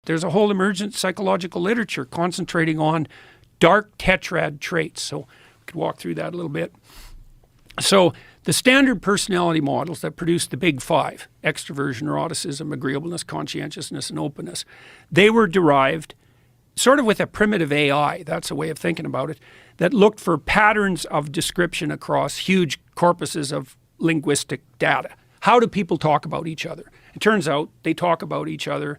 there's a whole emergent psychological literature concentrating on dark tetrad traits. So we could walk through that a little bit. So the standard personality models that produce the big five, extroversion, neuroticism, agreeableness, conscientiousness, and openness, they were derived sort of with a primitive AI, that's a way of thinking about it, that looked for patterns of description across huge corpuses of linguistic data. How do people talk about each other? It turns out they talk about each other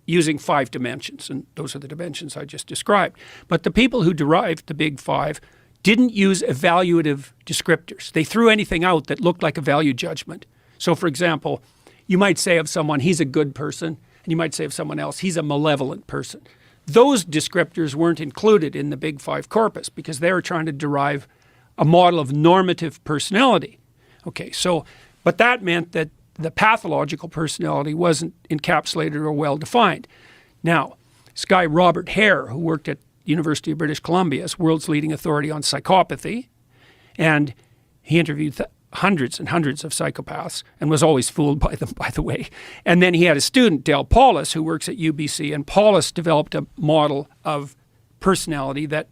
using 5 dimensions, and those are the dimensions I just described. But the people who derived the big five didn't use evaluative descriptors. They threw anything out that looked like a value judgment. So for example, you might say of someone, he's a good person, and you might say of someone else, he's a malevolent person. Those descriptors weren't included in the big five corpus because they were trying to derive a model of normative personality. Okay, so, but that meant that the pathological personality wasn't encapsulated or well defined. Now, this guy Robert Hare, who worked at University of British Columbia as world's leading authority on psychopathy, and he interviewed hundreds and hundreds of psychopaths and was always fooled by them, by the way. And then he had a student, Del Paulus, who works at UBC, and Paulus developed a model of personality that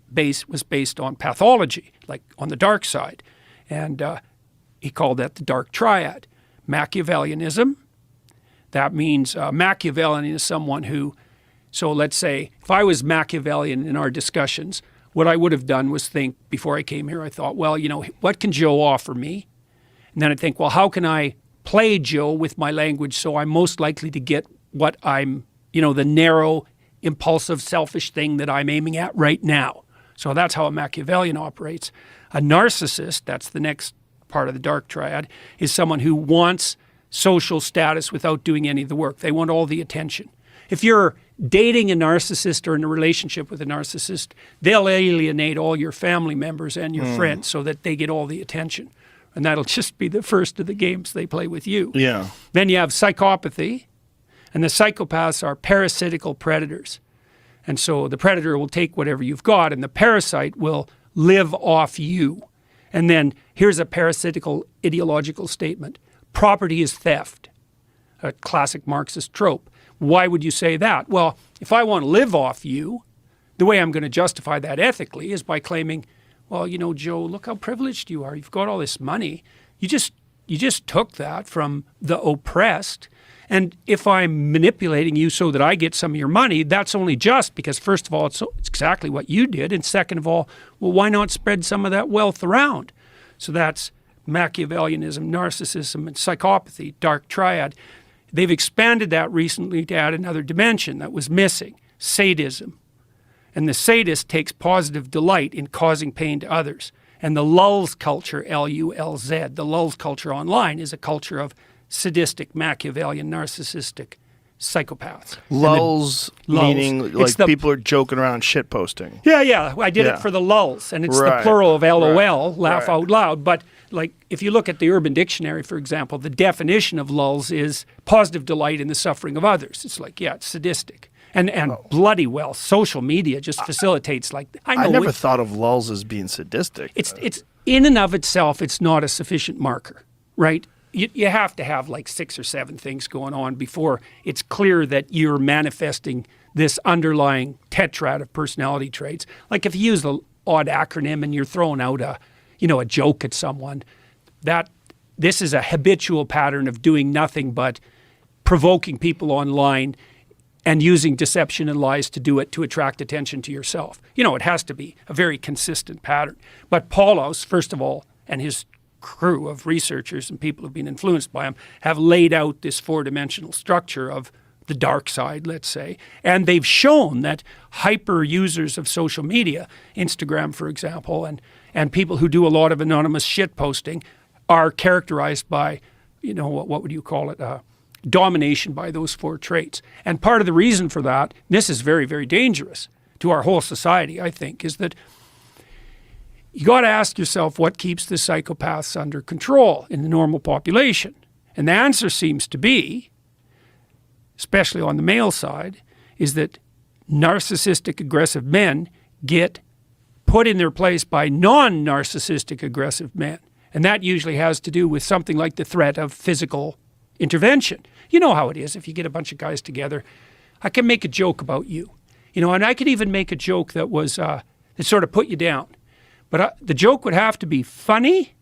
was based on pathology, like on the dark side. And he called that the dark triad. Machiavellianism, that means Machiavellian is someone who, so let's say if I was Machiavellian in our discussions, what I would have done was think, before I came here, I thought, well, you know, what can Joe offer me? And then I'd think, well, how can I play Joe with my language so I'm most likely to get what I'm, you know, the narrow, impulsive, selfish thing that I'm aiming at right now. So that's how a Machiavellian operates. A narcissist, that's the next part of the dark triad, is someone who wants social status without doing any of the work. They want all the attention. If you're dating a narcissist or in a relationship with a narcissist, they'll alienate all your family members and your friends so that they get all the attention. And that'll just be the first of the games they play with you. Yeah. Then you have psychopathy, and the psychopaths are parasitical predators. And so the predator will take whatever you've got, and the parasite will live off you. And then here's a parasitical ideological statement. Property is theft, a classic Marxist trope. Why would you say that? Well, if I want to live off you, the way I'm going to justify that ethically is by claiming, well, you know, Joe, look how privileged you are. You've got all this money. You just took that from the oppressed. And if I'm manipulating you so that I get some of your money, that's only just because, first of all, it's exactly what you did. And second of all, well, why not spread some of that wealth around? So that's Machiavellianism, narcissism, and psychopathy, dark triad. They've expanded that recently to add another dimension that was missing, sadism. And the sadist takes positive delight in causing pain to others. And the lulz culture, L-U-L-Z, the lulz culture online is a culture of sadistic, Machiavellian, narcissistic psychopaths. Lulz meaning like people are joking around shit posting. Yeah. I did it for the lulz, and it's the plural of LOL, laugh out loud. But like if you look at the Urban Dictionary, for example, the definition of lulz is positive delight in the suffering of others. It's like, yeah, it's sadistic. And bloody well, social media just facilitates like I never thought of lulz as being sadistic. It's in and of itself, it's not a sufficient marker, right? You have to have like 6 or 7 things going on before it's clear that you're manifesting this underlying tetrad of personality traits. Like if you use the odd acronym and you're throwing out a joke at someone, this is a habitual pattern of doing nothing but provoking people online and using deception and lies to do it to attract attention to yourself. You know, it has to be a very consistent pattern. But Paulos, first of all, and his crew of researchers and people who've been influenced by him have laid out this 4-dimensional structure of the dark side, let's say. And they've shown that hyper users of social media, Instagram, for example, and people who do a lot of anonymous shit posting are characterized by, you know, what would you call it? Domination by those 4 traits. And part of the reason for that, this is very, very dangerous to our whole society, I think, is that you got to ask yourself what keeps the psychopaths under control in the normal population. And the answer seems to be, especially on the male side, is that narcissistic aggressive men get put in their place by non-narcissistic aggressive men. And that usually has to do with something like the threat of physical intervention. You know how it is if you get a bunch of guys together. I can make a joke about you, you know, and I could even make a joke that was that sort of put you down. But the joke would have to be funny.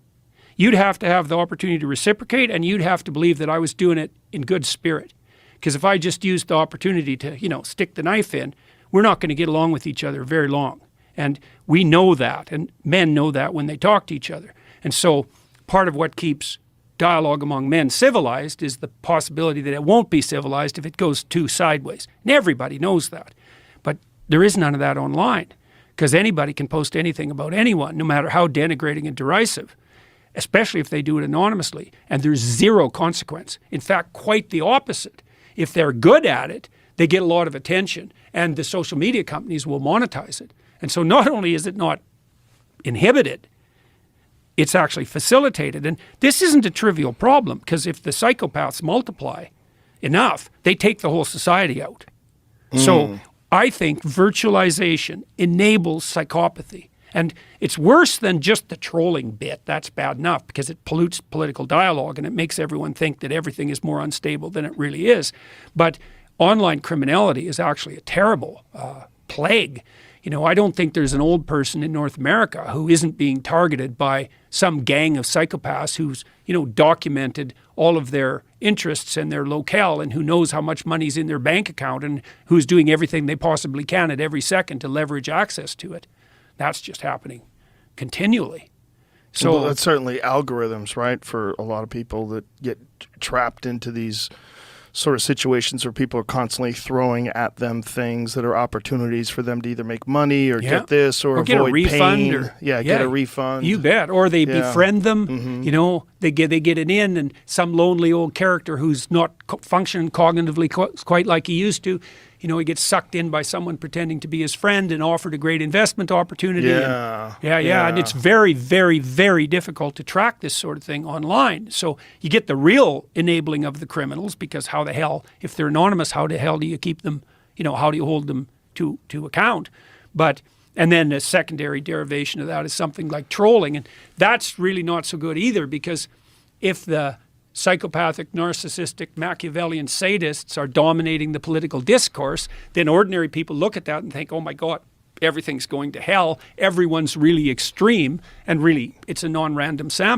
You'd have to have the opportunity to reciprocate, and you'd have to believe that I was doing it in good spirit. Because if I just used the opportunity to, you know, stick the knife in, we're not going to get along with each other very long. And we know that, and men know that when they talk to each other. And so part of what keeps dialogue among men civilized is the possibility that it won't be civilized if it goes too sideways. And everybody knows that. But there is none of that online, because anybody can post anything about anyone, no matter how denigrating and derisive, especially if they do it anonymously, and there's zero consequence. In fact, quite the opposite. If they're good at it, they get a lot of attention, and the social media companies will monetize it. And so not only is it not inhibited, it's actually facilitated. And this isn't a trivial problem, because if the psychopaths multiply enough, they take the whole society out. So I think virtualization enables psychopathy. And it's worse than just the trolling bit. That's bad enough because it pollutes political dialogue and it makes everyone think that everything is more unstable than it really is. But online criminality is actually a terrible plague. You know, I don't think there's an old person in North America who isn't being targeted by some gang of psychopaths who's, you know, documented all of their interests and their locale, and who knows how much money's in their bank account, and who's doing everything they possibly can at every second to leverage access to it. That's just happening continually. So well, that's certainly algorithms, right? For a lot of people that get trapped into these sort of situations where people are constantly throwing at them things that are opportunities for them to either make money or get this or get avoid a refund pain. Get a refund. You bet. Or they befriend them. You know, they get it in, and some lonely old character who's not functioning cognitively quite like he used to, you know, he gets sucked in by someone pretending to be his friend and offered a great investment opportunity. And it's very, very, very difficult to track this sort of thing online. So you get the real enabling of the criminals, because how the hell, if they're anonymous, how the hell do you keep them, you know, how do you hold them to account? And then a secondary derivation of that is something like trolling. And that's really not so good either, because if the psychopathic, narcissistic, Machiavellian sadists are dominating the political discourse, then ordinary people look at that and think, oh my God, everything's going to hell. Everyone's really extreme, and really it's a non-random sample.